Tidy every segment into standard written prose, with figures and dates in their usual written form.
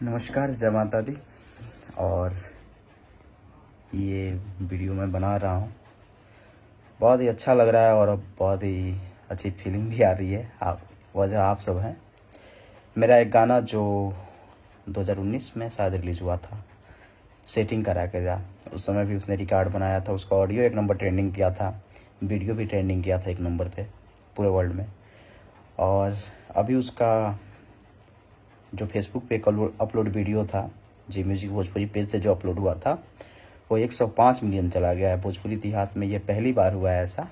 नमस्कार, जय माता दी। और ये वीडियो मैं बना रहा हूँ, बहुत ही अच्छा लग रहा है और अब बहुत ही अच्छी फीलिंग भी आ रही है। वजह आप सब हैं। मेरा एक गाना जो 2019 में शायद रिलीज़ हुआ था, सेटिंग करा के जा, उस समय भी उसने रिकॉर्ड बनाया था। उसका ऑडियो 1 नंबर ट्रेंडिंग किया था, वीडियो भी ट्रेंडिंग किया था 1 नंबर पे पूरे वर्ल्ड में। और अभी उसका जो फेसबुक पे अपलोड वीडियो था, जी म्यूजिक भोजपुरी पेज से जो अपलोड हुआ था, वो 105 मिलियन चला गया है। भोजपुरी इतिहास में ये पहली बार हुआ है ऐसा।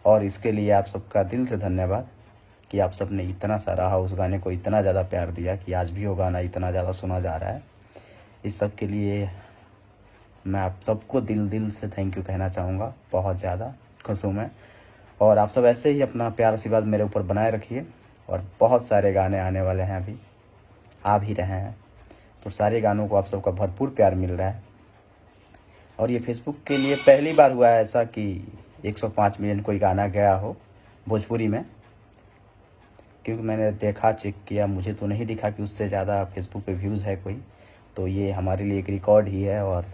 और इसके लिए आप सबका दिल से धन्यवाद कि आप सब ने इतना सराहा, उस गाने को इतना ज़्यादा प्यार दिया कि आज भी वो गाना इतना ज़्यादा सुना जा रहा है। इस सब के लिए मैं आप सबको दिल से थैंक यू कहना चाहूँगा। बहुत ज़्यादा खुश हूँ मैं। और आप सब ऐसे ही अपना प्यार आशीर्वाद मेरे ऊपर बनाए रखिए। और बहुत सारे गाने आने वाले हैं, अभी आ भी रहे हैं, तो सारे गानों को आप सबका भरपूर प्यार मिल रहा है। और ये फेसबुक के लिए पहली बार हुआ है ऐसा कि 105 मिलियन कोई गाना गया हो भोजपुरी में, क्योंकि मैंने देखा, चेक किया, मुझे तो नहीं दिखा कि उससे ज़्यादा फेसबुक पे व्यूज़ है कोई। तो ये हमारे लिए एक रिकॉर्ड ही है। और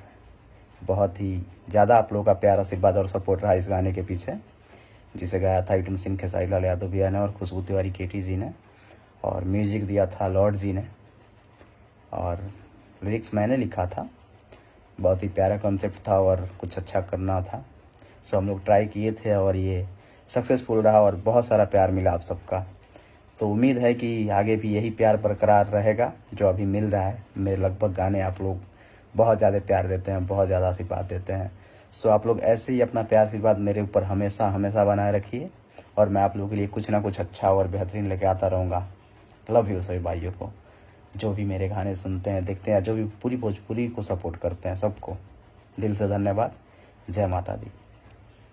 बहुत ही ज़्यादा आप लोगों का प्यार, आशीर्वाद और सपोर्ट रहा इस गाने के पीछे, जिसे गाया था यूटम सिंह, खेसारी लाल यादव भैया ने और खुशबू तिवारी केटी जी ने, और म्यूज़िक दिया था लॉर्ड जी ने, और लिरिक्स मैंने लिखा था। बहुत ही प्यारा कॉन्सेप्ट था और कुछ अच्छा करना था, सो हम लोग ट्राई किए थे और ये सक्सेसफुल रहा और बहुत सारा प्यार मिला आप सबका। तो उम्मीद है कि आगे भी यही प्यार बरकरार रहेगा जो अभी मिल रहा है। मेरे लगभग गाने आप लोग बहुत ज़्यादा प्यार देते हैं, बहुत ज़्यादा आशीर्वाद देते हैं। सो आप लोग ऐसे ही अपना प्यार आशीर्वाद मेरे ऊपर हमेशा हमेशा बनाए रखिए, और मैं आप लोगों के लिए कुछ ना कुछ अच्छा और बेहतरीन लेके आता रहूँगा। लव यू सभी भाइयों को, जो भी मेरे गाने सुनते हैं, देखते हैं, जो भी पूरी भोजपुरी को सपोर्ट करते हैं, सबको दिल से धन्यवाद। जय माता दी।